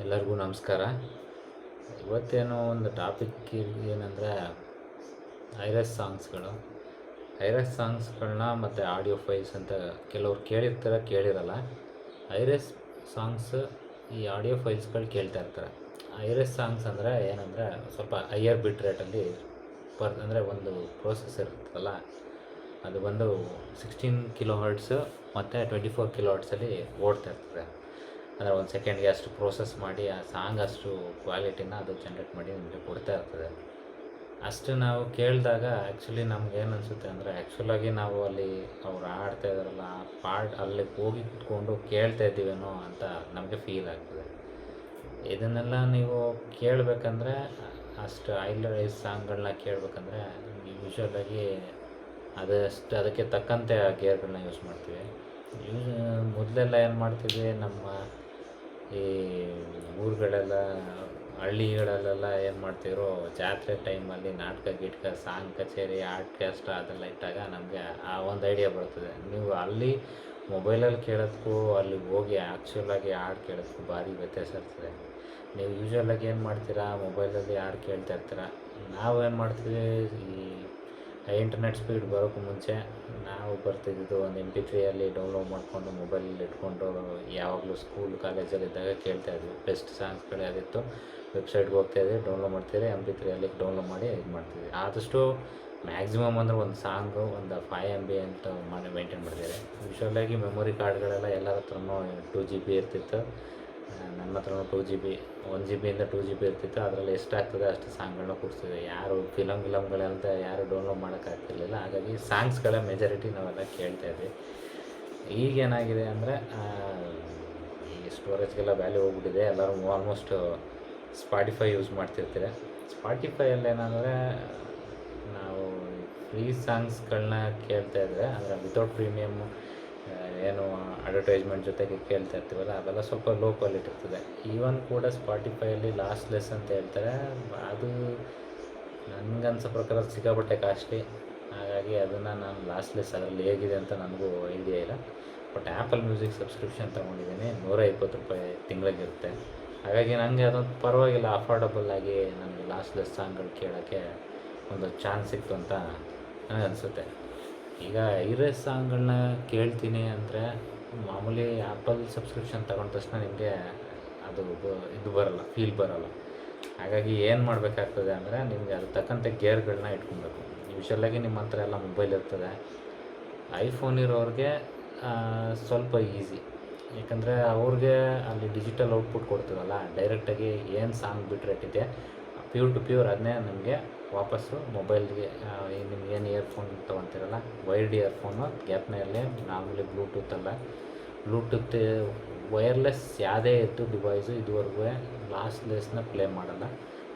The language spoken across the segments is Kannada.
ಎಲ್ಲರಿಗೂ ನಮಸ್ಕಾರ. ಇವತ್ತೇನೋ ಒಂದು ಟಾಪಿಕ್ ಏನಂದರೆ ಐರಸ್ ಸಾಂಗ್ಸ್ಗಳು. ಐರಸ್ ಸಾಂಗ್ಸ್ಗಳನ್ನ ಮತ್ತು ಆಡಿಯೋ ಫೈಲ್ಸ್ ಅಂತ ಕೆಲವ್ರು ಕೇಳಿರ್ತಾರೆ, ಕೇಳಿರಲ್ಲ. ಐರಸ್ ಸಾಂಗ್ಸ್ ಈ ಆಡಿಯೋ ಫೈಲ್ಸ್ಗಳು ಕೇಳ್ತಾ ಇರ್ತಾರೆ. ಐರಸ್ ಸಾಂಗ್ಸ್ ಅಂದರೆ ಏನಂದರೆ ಸ್ವಲ್ಪ ಹೈಯರ್ ಬಿಟ್ ರೇಟಲ್ಲಿ ಅಂದರೆ ಒಂದು ಪ್ರೋಸೆಸರ್ ಇರ್ತದಲ್ಲ, ಅದು ಬಂದು 16 ಕಿಲೋ ಹರ್ಟ್ಸು ಮತ್ತು 24 ಕಿಲೋ ಹರ್ಟ್ಸಲ್ಲಿ ಓಡ್ತಾ ಇರ್ತದೆ. ಅಂದರೆ ಒಂದು ಸೆಕೆಂಡ್ಗೆ ಅಷ್ಟು ಪ್ರೋಸೆಸ್ ಮಾಡಿ ಆ ಸಾಂಗ್ ಅಷ್ಟು ಕ್ವಾಲಿಟಿನ ಅದು ಜನ್ರೇಟ್ ಮಾಡಿ ನಮಗೆ ಕೊಡ್ತಾ ಇರ್ತದೆ. ಅಷ್ಟು ನಾವು ಕೇಳಿದಾಗ ಆ್ಯಕ್ಚುಲಿ ನಮ್ಗೇನು ಅನಿಸುತ್ತೆ ಅಂದರೆ ಆ್ಯಕ್ಚುಲಾಗಿ ನಾವು ಅಲ್ಲಿ ಅವ್ರು ಆಡ್ತಾ ಇದ್ದಾರಲ್ಲ ಆ ಪಾರ್ಟ್ ಅಲ್ಲಿ ಹೋಗಿ ಕೂತ್ಕೊಂಡು ಕೇಳ್ತಾ ಇದ್ದೀವೇನೋ ಅಂತ ನಮಗೆ ಫೀಲ್ ಆಗ್ತದೆ. ಇದನ್ನೆಲ್ಲ ನೀವು ಕೇಳಬೇಕಂದ್ರೆ ಅಷ್ಟು ಐರಸ್ ಸಾಂಗ್ಗಳನ್ನ ಕೇಳಬೇಕಂದ್ರೆ ಯೂಶ್ವಲಾಗಿ ಅದಕ್ಕೆ ತಕ್ಕಂತೆ ಆ ಗೇರ್ಗಳನ್ನ ಯೂಸ್ ಮಾಡ್ತೀವಿ. ಮೊದಲೆಲ್ಲ ಏನು ಮಾಡ್ತಿದ್ವಿ, ನಮ್ಮ ಈ ಊರುಗಳೆಲ್ಲ ಹಳ್ಳಿಗಳಲ್ಲೆಲ್ಲ ಏನು ಮಾಡ್ತಿದ್ರು, ಜಾತ್ರೆ ಟೈಮಲ್ಲಿ ನಾಟಕ ಸಾಂಗ್ ಕಚೇರಿ ಆರ್ಕೆಸ್ಟ್ರಾ ಅದೆಲ್ಲ ಇಟ್ಟಾಗ ನಮಗೆ ಆ ಒಂದು ಐಡಿಯಾ ಬರ್ತದೆ. ನೀವು ಅಲ್ಲಿ ಮೊಬೈಲಲ್ಲಿ ಕೇಳೋದಕ್ಕೂ ಅಲ್ಲಿ ಹೋಗಿ ಆ್ಯಕ್ಚುಲಾಗಿ ಹಾಡು ಕೇಳೋದಕ್ಕೂ ಭಾರಿ ವ್ಯತ್ಯಾಸ ಇರ್ತದೆ. ನೀವು ಯೂಶ್ವಲಾಗಿ ಏನು ಮಾಡ್ತೀರಾ, ಮೊಬೈಲಲ್ಲಿ ಹಾಡು ಕೇಳ್ತಾ ಇರ್ತೀರ. ನಾವು ಏನು ಮಾಡ್ತೀವಿ, ಈ ಇಂಟರ್ನೆಟ್ ಸ್ಪೀಡ್ ಬರೋಕ್ಕೂ ಮುಂಚೆ ನಾವು ಬರ್ತಿದ್ದು ಒಂದು MP3 ಡೌನ್ಲೋಡ್ ಮಾಡಿಕೊಂಡು ಮೊಬೈಲಲ್ಲಿ ಇಟ್ಕೊಂಡು ಯಾವಾಗಲೂ ಸ್ಕೂಲ್ ಕಾಲೇಜಲ್ಲಿದ್ದಾಗ ಕೇಳ್ತಾಯಿದ್ವಿ. ಬೆಸ್ಟ್ ಸಾಂಗ್ಸ್ಗಳು ಯಾವುದಿತ್ತು ವೆಬ್ಸೈಟ್ಗೆ ಹೋಗ್ತಾಯಿದ್ವಿ, ಡೌನ್ಲೋಡ್ ಮಾಡ್ತೀವಿ, MP3 ಡೌನ್ಲೋಡ್ ಮಾಡಿ ಇದು ಮಾಡ್ತೀವಿ. ಆದಷ್ಟು ಮ್ಯಾಕ್ಸಿಮಮ್ ಅಂದರೆ ಒಂದು ಸಾಂಗು ಒಂದು 5 MB ಅಂತ ಮೇಂಟೈನ್ ಮಾಡ್ತಿದ್ದಾರೆ. ಯೂಶ್ವಲಾಗಿ ಮೆಮೊರಿ ಕಾರ್ಡ್ಗಳೆಲ್ಲ ಎಲ್ಲರ ಹತ್ರನೂ 2 GB ಇರ್ತಿತ್ತು. ನನ್ನ ಹತ್ರನೂ 2 GB 1 GB 2 GB ಇರ್ತಿತ್ತು. ಅದರಲ್ಲಿ ಎಷ್ಟಾಗ್ತದೆ ಅಷ್ಟು ಸಾಂಗ್ಗಳನ್ನ ಕೂರಿಸ್ತಿದ್ವಿ. ಯಾರು ಫಿಲಮ್ಗಳಂತ ಯಾರು ಡೌನ್ಲೋಡ್ ಮಾಡೋಕ್ಕಾಗ್ತಿರ್ಲಿಲ್ಲ. ಹಾಗಾಗಿ ಸಾಂಗ್ಸ್ಗಳ ಮೆಜಾರಿಟಿ ನಾವೆಲ್ಲ ಕೇಳ್ತಾಯಿದ್ವಿ. ಈಗೇನಾಗಿದೆ ಅಂದರೆ ಈ ಸ್ಟೋರೇಜ್ಗೆಲ್ಲ ವ್ಯಾಲ್ಯೂ ಹೋಗ್ಬಿಟ್ಟಿದೆ. ಎಲ್ಲರೂ ಆಲ್ಮೋಸ್ಟ್ ಸ್ಪಾಟಿಫೈ ಯೂಸ್ ಮಾಡ್ತಿರ್ತೀರ. ಸ್ಪಾಟಿಫೈಯಲ್ಲಿ ಏನಂದರೆ ನಾವು ಫ್ರೀ ಸಾಂಗ್ಸ್ಗಳನ್ನ ಕೇಳ್ತಾಯಿದ್ರೆ ಅಂದರೆ ವಿತೌಟ್ ಪ್ರೀಮಿಯಮ್ ಏನು ಅಡ್ವರ್ಟೈಸ್ಮೆಂಟ್ ಜೊತೆಗೆ ಕೇಳ್ತಾ ಇರ್ತೀವಲ್ಲ, ಅವೆಲ್ಲ ಸ್ವಲ್ಪ ಲೋ ಕ್ವಾಲಿಟಿ ಇರ್ತದೆ. ಈವನ್ ಕೂಡ ಸ್ಪಾಟಿಫೈಯಲ್ಲಿ ಲಾಸ್ಟ್ಲೆಸ್ ಅಂತ ಹೇಳ್ತಾರೆ. ಅದು ನನಗನ್ಸೋ ಪ್ರಕಾರ ಸಿಕ್ಕಾಪಟ್ಟೆ ಕಾಸ್ಟ್ಲಿ. ಹಾಗಾಗಿ ಅದನ್ನು ನಾನು ಲಾಸ್ಟ್ಲೆಸ್ ಅದರಲ್ಲಿ ಹೇಗಿದೆ ಅಂತ ನನಗೂ ಐಡಿಯಾ ಇಲ್ಲ. ಬಟ್ ಆ್ಯಪಲ್ ಮ್ಯೂಸಿಕ್ ಸಬ್ಸ್ಕ್ರಿಪ್ಷನ್ ತೊಗೊಂಡಿದ್ದೀನಿ, ₹120 ತಿಂಗಳಿಗಿರುತ್ತೆ. ಹಾಗಾಗಿ ನನಗೆ ಅದೊಂದು ಪರವಾಗಿಲ್ಲ, ಅಫೋರ್ಡಬಲ್ ಆಗಿ ನನಗೆ ಲಾಸ್ಟ್ಲೆಸ್ ಸಾಂಗ್ಗಳು ಕೇಳೋಕ್ಕೆ ಒಂದು ಚಾನ್ಸ್ ಸಿಕ್ತು ಅಂತ ನನಗನ್ಸುತ್ತೆ. ಈಗ ಐರಸ್ ಸಾಂಗ್ಗಳನ್ನ ಕೇಳ್ತೀನಿ ಅಂದರೆ ಮಾಮೂಲಿ ಆ್ಯಪಲ್ ಸಬ್ಸ್ಕ್ರಿಪ್ಷನ್ ತಗೊಂಡ ತಕ್ಷಣ ನಿಮಗೆ ಅದು ಇದು ಬರೋಲ್ಲ, ಫೀಲ್ ಬರೋಲ್ಲ. ಹಾಗಾಗಿ ಏನು ಮಾಡಬೇಕಾಗ್ತದೆ ಅಂದರೆ ನಿಮಗೆ ಅದು ತಕ್ಕಂತೆ ಗೇರ್ಗಳನ್ನ ಇಟ್ಕೊಬೇಕು. ಯೂಶ್ವಲಾಗಿ ನಿಮ್ಮ ಹತ್ರ ಎಲ್ಲ ಮೊಬೈಲ್ ಇರ್ತದೆ. ಐಫೋನ್ ಇರೋರಿಗೆ ಸ್ವಲ್ಪ ಈಸಿ, ಯಾಕಂದರೆ ಅವ್ರಿಗೆ ಅಲ್ಲಿ ಡಿಜಿಟಲ್ ಔಟ್ಪುಟ್ ಕೊಡ್ತದಲ್ಲ, ಡೈರೆಕ್ಟಾಗಿ ಏನು ಸಾಂಗ್ ಬಿಟ್ ರೇಟ್ ಇದೆ ಪ್ಯೂರ್ ಟು ಪ್ಯೂರ್ ಅದನ್ನೇ ನಮಗೆ ವಾಪಸ್ಸು ಮೊಬೈಲ್ಗೆ ನಿಮ್ಗೇನು ಇಯರ್ಫೋನ್ ತೊಗೊತೀರಲ್ಲ, ವೈರ್ಡ್ ಇಯರ್ಫೋನು ಗ್ಯಾಪ್ನಲ್ಲಿ ಮಾಮೂಲಿ ಬ್ಲೂಟೂತ್ ವೈರ್ಲೆಸ್ ಯಾವುದೇ ಇತ್ತು ಡಿವೈಸು ಇದುವರೆಗೂ ಲಾಸ್ಟ್ಲೆಸ್ನ ಪ್ಲೇ ಮಾಡಲ್ಲ.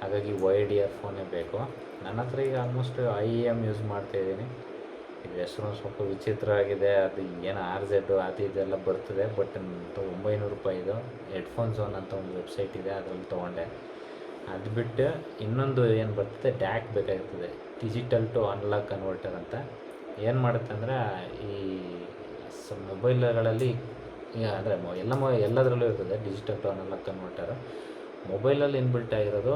ಹಾಗಾಗಿ ವೈರ್ಡ್ ಇಯರ್ಫೋನೇ ಬೇಕು. ನನ್ನ ಹತ್ರ ಈಗ ಆಲ್ಮೋಸ್ಟ್ IEM ಯೂಸ್ ಮಾಡ್ತಾಯಿದ್ದೀನಿ. ಇದು ಹೆಸರು ಸ್ವಲ್ಪ ವಿಚಿತ್ರ ಆಗಿದೆ, ಅದು ಏನು RZ ಅದು ಇದೆಲ್ಲ ಬರ್ತದೆ. ಬಟ್ ₹900 ಹೆಡ್ಫೋನ್ ಝೋನ್ ಅಂತ ಒಂದು ವೆಬ್ಸೈಟ್ ಇದೆ, ಅದರಲ್ಲಿ ತೊಗೊಂಡೆ. ಅದು ಬಿಟ್ಟು ಇನ್ನೊಂದು ಏನು ಬರ್ತದೆ, ಡ್ಯಾಕ್ ಬೇಕಾಗಿರ್ತದೆ, ಡಿಜಿಟಲ್ ಟು ಅನಲಾಗ್ ಕನ್ವರ್ಟರ್ ಅಂತ. ಏನು ಮಾಡುತ್ತೆ ಅಂದರೆ ಈ ಮೊಬೈಲ್ಗಳಲ್ಲಿ ಅಂದರೆ ಎಲ್ಲದರಲ್ಲೂ ಇರ್ತದೆ ಡಿಜಿಟಲ್ ಟು ಅನಲಾಗ್ ಕನ್ವರ್ಟರು. ಮೊಬೈಲಲ್ಲಿ ಇನ್ಬಿಲ್ಟ್ ಆಗಿರೋದು.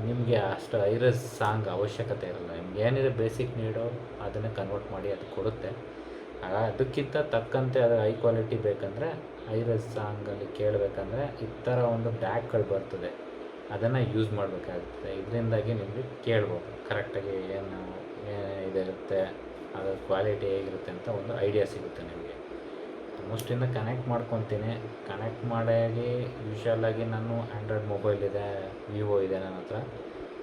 ನಿಮಗೆ ಅಷ್ಟು ಐರಸ್ ಸಾಂಗ್ ಅವಶ್ಯಕತೆ ಇರಲ್ಲ. ನಿಮ್ಗೆ ಏನಿದೆ ಬೇಸಿಕ್ ನೀಡೋ ಅದನ್ನೇ ಕನ್ವರ್ಟ್ ಮಾಡಿ ಅದು ಕೊಡುತ್ತೆ. ಅದಕ್ಕಿಂತ ತಕ್ಕಂತೆ ಅದು ಹೈ ಕ್ವಾಲಿಟಿ ಬೇಕಂದರೆ ಐರಸ್ ಸಾಂಗಲ್ಲಿ ಕೇಳಬೇಕಂದ್ರೆ ಈ ಥರ ಒಂದು ಡ್ಯಾಕ್ಗಳು ಬರ್ತದೆ, ಅದನ್ನು ಯೂಸ್ ಮಾಡಬೇಕಾಗುತ್ತೆ. ಇದರಿಂದಾಗಿ ನಿಮಗೆ ಕೇಳ್ಬೋದು ಕರೆಕ್ಟಾಗಿ ಏನು ಇದಿರುತ್ತೆ, ಅದರ ಕ್ವಾಲಿಟಿ ಹೇಗಿರುತ್ತೆ ಅಂತ ಒಂದು ಐಡಿಯಾ ಸಿಗುತ್ತೆ ನಿಮಗೆ. ಆಲ್ಮೋಸ್ಟಿಂದ ಕನೆಕ್ಟ್ ಮಾಡ್ಕೊತೀನಿ. ಕನೆಕ್ಟ್ ಮಾಡಿ ಯೂಶ್ವಲಾಗಿ ನಾನು ಆ್ಯಂಡ್ರಾಯ್ಡ್ ಮೊಬೈಲ್ ಇದೆ, ವಿವೋ ಇದೆ ನನ್ನ ಹತ್ರ,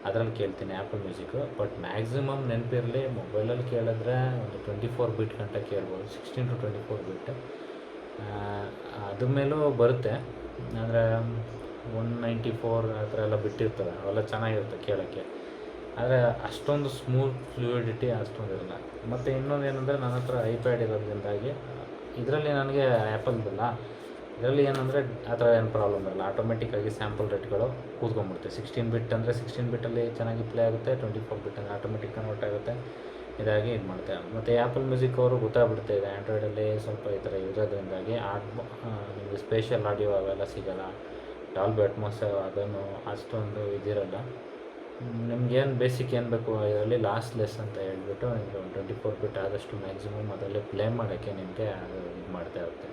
ಅದರಲ್ಲಿ ಕೇಳ್ತೀನಿ ಆ್ಯಪಲ್ ಮ್ಯೂಸಿಕ್ಕು. ಬಟ್ ಮ್ಯಾಕ್ಸಿಮಮ್ ನೆನಪಿರಲಿ, ಮೊಬೈಲಲ್ಲಿ ಕೇಳಿದ್ರೆ ಒಂದು 24 ಬಿಟ್ ಗಂಟ ಕೇಳ್ಬೋದು, 16 to 24 ಬಿಟ್. ಅದ್ರ ಮೇಲೂ ಬರುತ್ತೆ, ಅಂದರೆ 194 ಆ ಥರ ಎಲ್ಲ ಬಿಟ್ಟಿರ್ತವೆ, ಅವೆಲ್ಲ ಚೆನ್ನಾಗಿರುತ್ತೆ ಕೇಳೋಕ್ಕೆ. ಆದರೆ ಅಷ್ಟೊಂದು ಸ್ಮೂತ್ ಫ್ಲೂಯಿಡಿಟಿ ಅಷ್ಟೊಂದು ಇರಲ್ಲ. ಮತ್ತು ಇನ್ನೊಂದು ಏನಂದರೆ ನನ್ನ ಹತ್ರ ಐಪ್ಯಾಡ್ ಇರೋದ್ರಿಂದಾಗಿ ಇದರಲ್ಲಿ ನನಗೆ ಆ್ಯಪಲ್ದಲ್ಲ, ಇದರಲ್ಲಿ ಏನಂದರೆ ಆ ಥರ ಏನು ಪ್ರಾಬ್ಲಮ್ ಇರಲ್ಲ. ಆಟೋಮೆಟಿಕ್ಕಾಗಿ ಸ್ಯಾಂಪಲ್ ರೇಟ್ಗಳು ಕೂತ್ಕೊಂಡ್ಬಿಡುತ್ತೆ. 16 ಬಿಟ್ ಅಂದರೆ 16 ಬಿಟ್ಟಲ್ಲಿ ಚೆನ್ನಾಗಿ ಪ್ಲೇ ಆಗುತ್ತೆ, 24 ಬಿಟ್ ಅಂದರೆ ಆಟೋಮೆಟಿಕ್ ಕನ್ವರ್ಟ್ ಆಗುತ್ತೆ. ಇದಾಗಿ ಇದು ಮಾಡುತ್ತೆ. ಮತ್ತು ಆ್ಯಪಲ್ ಮ್ಯೂಸಿಕ್ ಅವರು ಗೊತ್ತಾಗ್ಬಿಡುತ್ತೆ ಇದೆ ಆ್ಯಂಡ್ರಾಯ್ಡಲ್ಲಿ ಸ್ವಲ್ಪ ಈ ಥರ ಇರೋದ್ರಿಂದಾಗಿ ನಿಮಗೆ ಸ್ಪೇಷಲ್ ಆಡಿಯೋ ಅವೆಲ್ಲ ಸಿಗೋಲ್ಲ. ಡಾಲ್ಬಿ ಅಟ್ಮಾಸ್ ಅದನ್ನು ಅಷ್ಟೊಂದು ಇದಿರಲ್ಲ. ನಿಮ್ಗೇನು ಬೇಸಿಕ್ ಏನು ಬೇಕು ಇದರಲ್ಲಿ ಲಾಸ್ಲೆಸ್ ಅಂತ ಹೇಳ್ಬಿಟ್ಟು ನಿಮಗೆ ಒಂದು 24 ಬಿಟ್ ಆದಷ್ಟು ಮ್ಯಾಕ್ಸಿಮಮ್ ಅದರಲ್ಲಿ ಪ್ಲೇ ಮಾಡೋಕ್ಕೆ ನಿಮಗೆ ಅದು ಇದು ಮಾಡ್ತಾ ಇರುತ್ತೆ.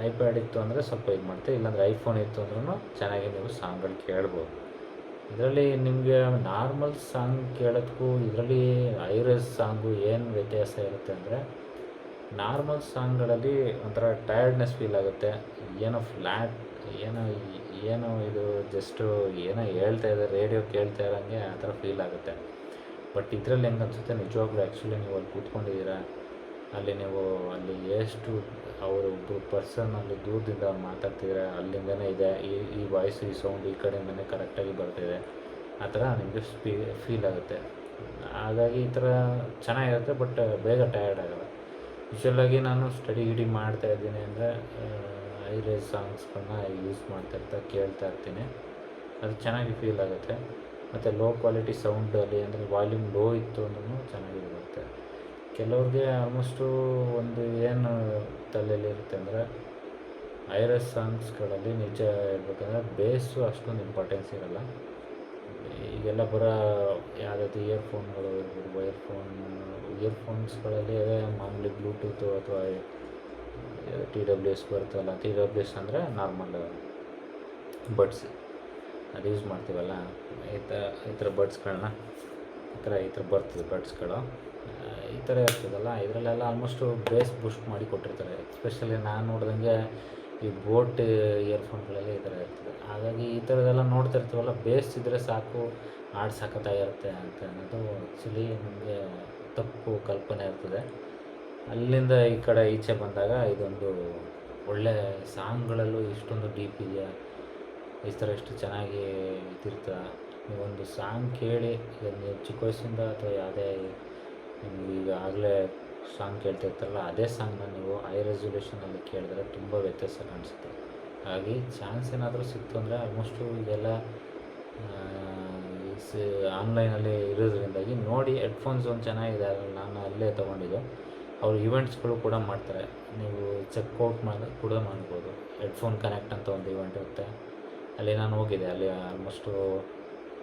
ಐಪ್ಯಾಡ್ ಇತ್ತು ಅಂದರೆ ಸ್ವಲ್ಪ ಇದು ಮಾಡ್ತೆ, ಇಲ್ಲಾಂದರೆ ಐಫೋನ್ ಇತ್ತು ಅಂದ್ರೂ ಚೆನ್ನಾಗಿ ನೀವು ಸಾಂಗ್ಗಳು ಕೇಳ್ಬೋದು. ಇದರಲ್ಲಿ ನಿಮಗೆ ನಾರ್ಮಲ್ ಸಾಂಗ್ ಕೇಳೋದಕ್ಕೂ ಇದರಲ್ಲಿ ಐರಸ್ ಸಾಂಗು ಏನು ವ್ಯತ್ಯಾಸ ಇರುತ್ತೆ ಅಂದರೆ, ನಾರ್ಮಲ್ ಸಾಂಗ್ಗಳಲ್ಲಿ ಒಂಥರ ಟಯರ್ಡ್ನೆಸ್ ಫೀಲ್ ಆಗುತ್ತೆ, ಏನೋ ಫ್ಲ್ಯಾಟ್, ಏನೋ ಇದು ಜಸ್ಟು ಏನೋ ಹೇಳ್ತಾ ಇದೆ, ರೇಡಿಯೋ ಕೇಳ್ತಾ ಇರೋಂಗೆ ಆ ಥರ ಫೀಲ್ ಆಗುತ್ತೆ. ಬಟ್ ಇದರಲ್ಲಿ ಹೆಂಗೆ ಅನಿಸುತ್ತೆ, ನಿಜವಾಗ್ಲೂ ಆ್ಯಕ್ಚುಲಿ ನೀವು ಅಲ್ಲಿ ಕೂತ್ಕೊಂಡಿದ್ದೀರಾ, ಅಲ್ಲಿ ನೀವು ಅಲ್ಲಿ ಎಷ್ಟು ಅವರು ಒಬ್ಬರು ಪರ್ಸನ್ ಅಲ್ಲಿ ದೂರದಿಂದ ಅವ್ರು ಮಾತಾಡ್ತಿದ್ರೆ ಅಲ್ಲಿಂದನೇ ಇದೆ, ಈ ವಾಯ್ಸು ಈ ಸೌಂಡ್ ಈ ಕಡೆಯಿಂದನೇ ಕರೆಕ್ಟಾಗಿ ಬರ್ತಿದೆ, ಆ ಥರ ನಿಮಗೆ ಫೀಲ್ ಆಗುತ್ತೆ. ಹಾಗಾಗಿ ಈ ಥರ ಚೆನ್ನಾಗಿರುತ್ತೆ, ಬಟ್ ಬೇಗ ಟಯರ್ಡ್ ಆಗೋಲ್ಲ. ಯೂಶ್ವಲಾಗಿ ನಾನು ಸ್ಟಡಿ ಮಾಡ್ತಾಯಿದ್ದೀನಿ ಅಂದರೆ ಐರೇಸ್ ಸಾಂಗ್ಸ್ಗಳನ್ನ ಯೂಸ್ ಕೇಳ್ತಾ ಇರ್ತೀನಿ, ಅದು ಚೆನ್ನಾಗಿ ಫೀಲ್ ಆಗುತ್ತೆ. ಮತ್ತು ಲೋ ಕ್ವಾಲಿಟಿ ಸೌಂಡಲ್ಲಿ ಅಂದರೆ ವಾಲ್ಯೂಮ್ ಲೋ ಇತ್ತು ಅಂದ್ರೂ ಚೆನ್ನಾಗಿ ಬರುತ್ತೆ. ಕೆಲವ್ರಿಗೆ ಆಲ್ಮೋಸ್ಟು ಒಂದು ಏನು ತಲೆಯಲ್ಲಿರುತ್ತೆ ಅಂದರೆ, ಐರಸ್ ಸಾಂಗ್ಸ್ಗಳಲ್ಲಿ ನಿಜ ಹೇಳ್ಬೇಕಂದ್ರೆ ಬೇಸು ಅಷ್ಟೊಂದು ಇಂಪಾರ್ಟೆನ್ಸ್ ಇರೋಲ್ಲ. ಈಗೆಲ್ಲ ಬರೋ ಯಾವುದಾದ್ರು ಇಯರ್ಫೋನ್ಗಳು ಇರ್ಬೋದು, ಇಯರ್ಫೋನ್ಸ್ಗಳಲ್ಲಿ ಮಾಮೂಲಿ ಬ್ಲೂಟೂತು ಅಥವಾ TWS ಬರುತ್ತಲ್ಲ, TWS ಅಂದರೆ ನಾರ್ಮಲ್ ಬಡ್ಸ್, ಅದು ಯೂಸ್ ಮಾಡ್ತೀವಲ್ಲ, ಈ ಥರ ಬಡ್ಸ್ಗಳನ್ನ ಈ ಥರ ಬರ್ತದೆ ಬಡ್ಸ್ಗಳು, ಈ ಥರ ಇರ್ತದಲ್ಲ, ಇದರಲ್ಲೆಲ್ಲ ಆಲ್ಮೋಸ್ಟು ಬೇಸ್ ಬೂಸ್ಟ್ ಮಾಡಿ ಕೊಟ್ಟಿರ್ತಾರೆ. ಎಸ್ಪೆಷಲಿ ನಾನು ನೋಡ್ದಂಗೆ ಈ ಬೋಟ್ ಇಯರ್ಫೋನ್ಗಳಲ್ಲಿ ಈ ಥರ ಇರ್ತದೆ. ಹಾಗಾಗಿ ಈ ಥರದ್ದೆಲ್ಲ ನೋಡ್ತಾ ಇರ್ತೀವಲ್ಲ, ಬೇಸ್ ಇದ್ದರೆ ಸಾಕು, ಹಾಡು ಸಖತ್ತಾಗಿರುತ್ತೆ ಅಂತ ಅನ್ನೋದು ಆ್ಯಕ್ಚುಲಿ ನಮಗೆ ತಪ್ಪು ಕಲ್ಪನೆ ಇರ್ತದೆ. ಅಲ್ಲಿಂದ ಈ ಕಡೆ ಈಚೆ ಬಂದಾಗ ಇದೊಂದು ಒಳ್ಳೆ ಸಾಂಗ್ಗಳಲ್ಲೂ ಇಷ್ಟೊಂದು ಡೀಪ್ ಇದೆಯಾ, ಈ ಥರ ಎಷ್ಟು ಚೆನ್ನಾಗಿ ಇದಿರ್ತ. ನೀವೊಂದು ಸಾಂಗ್ ಕೇಳಿ, ಈಗ ನೀವು ಚಿಕ್ಕ ವಯಸ್ಸಿಂದ ಅಥವಾ ಯಾವುದೇ ನಿಮ್ಗೆ ಈಗ ಆಗಲೇ ಸಾಂಗ್ ಕೇಳ್ತಾ ಇರ್ತಾರಲ್ಲ, ಅದೇ ಸಾಂಗ್ನ ನೀವು ಹೈ ರೆಸೊಲ್ಯೂಷನಲ್ಲಿ ಕೇಳಿದ್ರೆ ತುಂಬ ವ್ಯತ್ಯಾಸ ಕಾಣಿಸುತ್ತೆ. ಹಾಗಾಗಿ ಚಾನ್ಸ್ ಏನಾದರೂ ಸಿಕ್ತು ಅಂದರೆ ಆಲ್ಮೋಸ್ಟು ಇದೆಲ್ಲ ಆನ್ಲೈನಲ್ಲಿ ಇರೋದ್ರಿಂದಾಗಿ ನೋಡಿ. ಹೆಡ್ಫೋನ್ಸ್ ಒಂದು ಚೆನ್ನಾಗಿದೆ, ಅದ್ರಲ್ಲಿ ನಾನು ಅಲ್ಲೇ ತೊಗೊಂಡಿದ್ದು. ಅವರು ಈವೆಂಟ್ಸ್ಗಳು ಕೂಡ ಮಾಡ್ತಾರೆ, ನೀವು ಚೆಕ್ಔಟ್ ಕೂಡ ಮಾಡ್ಬೋದು. ಹೆಡ್ಫೋನ್ ಕನೆಕ್ಟ್ ಅಂತ ಒಂದು ಈವೆಂಟ್ ಇರುತ್ತೆ, ಅಲ್ಲಿ ನಾನು ಹೋಗಿದ್ದೆ. ಅಲ್ಲಿ ಆಲ್ಮೋಸ್ಟು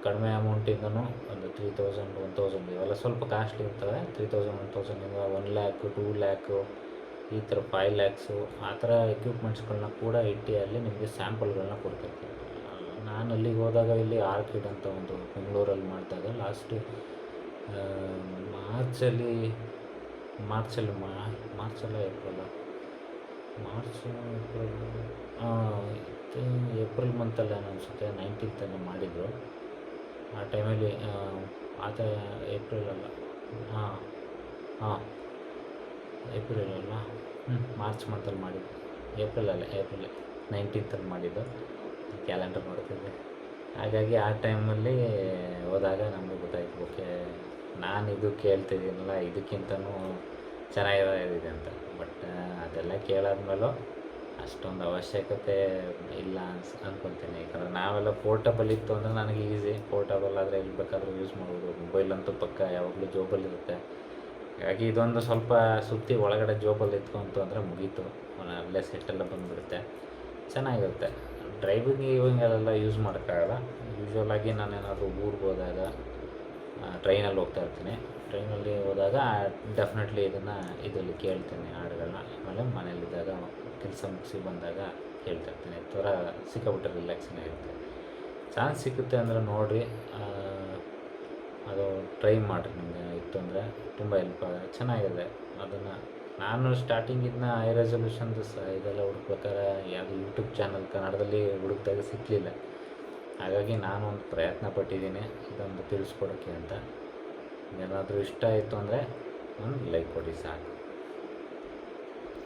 ಕಡಿಮೆ ಅಮೌಂಟಿಂದನೂ ಒಂದು 3000, 1000 ಇವೆಲ್ಲ ಸ್ವಲ್ಪ ಕಾಸ್ಟ್ಲಿ ಇರ್ತವೆ. 3000, 1000ಇಂದ 1 lakh, 2 lakh, ಈ ಥರ 5 lakhs ಆ ಥರ ಎಕ್ವಿಪ್ಮೆಂಟ್ಸ್ಗಳನ್ನ ಕೂಡ ಇಟ್ಟು ಅಲ್ಲಿ ನಿಮಗೆ ಸ್ಯಾಂಪಲ್ಗಳನ್ನ ಕೊಡ್ತಿರ್ತಾರೆ. ನಾನು ಅಲ್ಲಿಗೆ ಹೋದಾಗ ಇಲ್ಲಿ ಆರ್ಕಿಡ್ ಅಂತ ಒಂದು ಬೆಂಗಳೂರಲ್ಲಿ ಮಾಡಿದಾಗ ಲಾಸ್ಟ್ ಏಪ್ರಿಲ್ ಮಂತಲ್ಲಿ ಅನಿಸುತ್ತೆ, 19th ಮಾಡಿದರು. ಆ ಟೈಮಲ್ಲಿ ಏಪ್ರಿಲ್ ಅಲ್ಲ, ಮಾರ್ಚ್ ಮಂತಲ್ಲಿ ಮಾಡಿದ್ದು, ಏಪ್ರಿಲ್ 19th ಮಾಡಿದ್ದು, ಕ್ಯಾಲೆಂಡರ್ ನೋಡ್ತಿದ್ದೆ. ಹಾಗಾಗಿ ಆ ಟೈಮಲ್ಲಿ ಹೋದಾಗ ನಮಗೆ ಗೊತ್ತಾಯಿತು, ಓಕೆ ನಾನು ಇದು ಕೇಳ್ತಿದ್ದೀನಲ್ಲ, ಇದಕ್ಕಿಂತನೂ ಚೆನ್ನಾಗಿದೆ ಅಂತ. ಬಟ್ ಅದೆಲ್ಲ ಕೇಳಾದ್ಮೇಲೂ ಅಷ್ಟೊಂದು ಅವಶ್ಯಕತೆ ಇಲ್ಲ ಅಂದ್ಕೊತೀನಿ. ಯಾಕಂದರೆ ನಾವೆಲ್ಲ ಪೋರ್ಟಬಲ್ ಇತ್ತು ಅಂದರೆ ನನಗೆ ಈಸಿ, ಪೋರ್ಟಬಲ್ ಆದರೆ ಎಲ್ಲಿ ಬೇಕಾದರೂ ಯೂಸ್ ಮಾಡ್ಬೋದು. ಮೊಬೈಲ್ ಅಂತೂ ಪಕ್ಕ ಯಾವಾಗಲೂ ಜೋಬಲ್ಲಿರುತ್ತೆ. ಹಾಗಾಗಿ ಇದೊಂದು ಸ್ವಲ್ಪ ಸುತ್ತಿ ಒಳಗಡೆ ಜೋಬಲ್ಲಿ ಇಟ್ಕೊಂತು ಅಂದರೆ ಮುಗೀತು, ಅಲ್ಲೇ ಸೆಟ್ಟೆಲ್ಲ ಬಂದುಬಿಡುತ್ತೆ, ಚೆನ್ನಾಗಿರುತ್ತೆ. ಡ್ರೈವಿಂಗಲ್ಲೆಲ್ಲ ಯೂಸ್ ಮಾಡೋಕ್ಕಾಗಲ್ಲ. ಯೂಶ್ವಲಾಗಿ ನಾನೇನಾದರೂ ಊರಿಗೆ ಹೋದಾಗ ಟ್ರೈನಲ್ಲಿ ಹೋಗ್ತಾ ಇರ್ತೀನಿ. ಟ್ರೈನಲ್ಲಿ ಹೋದಾಗ ಡೆಫಿನೆಟ್ಲಿ ಇದರಲ್ಲಿ ಕೇಳ್ತೀನಿ ಹಾಡುಗಳನ್ನ. ಆಮೇಲೆ ಮನೇಲಿದ್ದಾಗ ಕೆಲಸ ಮುಗಿಸಿ ಬಂದಾಗ ಕೇಳ್ತಾ ಇರ್ತೀನಿ. ಥರ ಸಿಕ್ಕಾಬಿಟ್ಟರೆ ರಿಲ್ಯಾಕ್ಸಿಂಗ್ ಆಗಿರುತ್ತೆ. ಚಾನ್ಸ್ ಸಿಕ್ಕುತ್ತೆ ಅಂದರೆ ನೋಡಿರಿ, ಅದು ಟ್ರೈ ಮಾಡಿರಿ. ನಿಮಗೆ ಇತ್ತು ಅಂದರೆ ತುಂಬ ಹೆಲ್ಪ್ ಆಗುತ್ತೆ, ಚೆನ್ನಾಗಿದೆ. ಅದನ್ನು ನಾನು ಸ್ಟಾರ್ಟಿಂಗ್ ಇದನ್ನ ಹೈ ರೆಸೊಲ್ಯೂಷನ್ದು ಇದೆಲ್ಲ ಹುಡುಕ್ಬೇಕಾದ್ರೆ ಯಾವುದು ಯೂಟ್ಯೂಬ್ ಚಾನಲ್ ಕನ್ನಡದಲ್ಲಿ ಹುಡುಕಿದಾಗ ಸಿಕ್ಕಲಿಲ್ಲ. ಹಾಗಾಗಿ ನಾನು ಒಂದು ಪ್ರಯತ್ನ ಪಟ್ಟಿದ್ದೀನಿ ಇದೊಂದು ತಿಳಿಸ್ಕೊಡೋಕ್ಕೆ ಅಂತ. ಏನಾದರೂ ಇಷ್ಟ ಆಯಿತು ಅಂದರೆ ಒಂದು ಲೈಕ್ ಕೊಡಿ ಸಾಕು.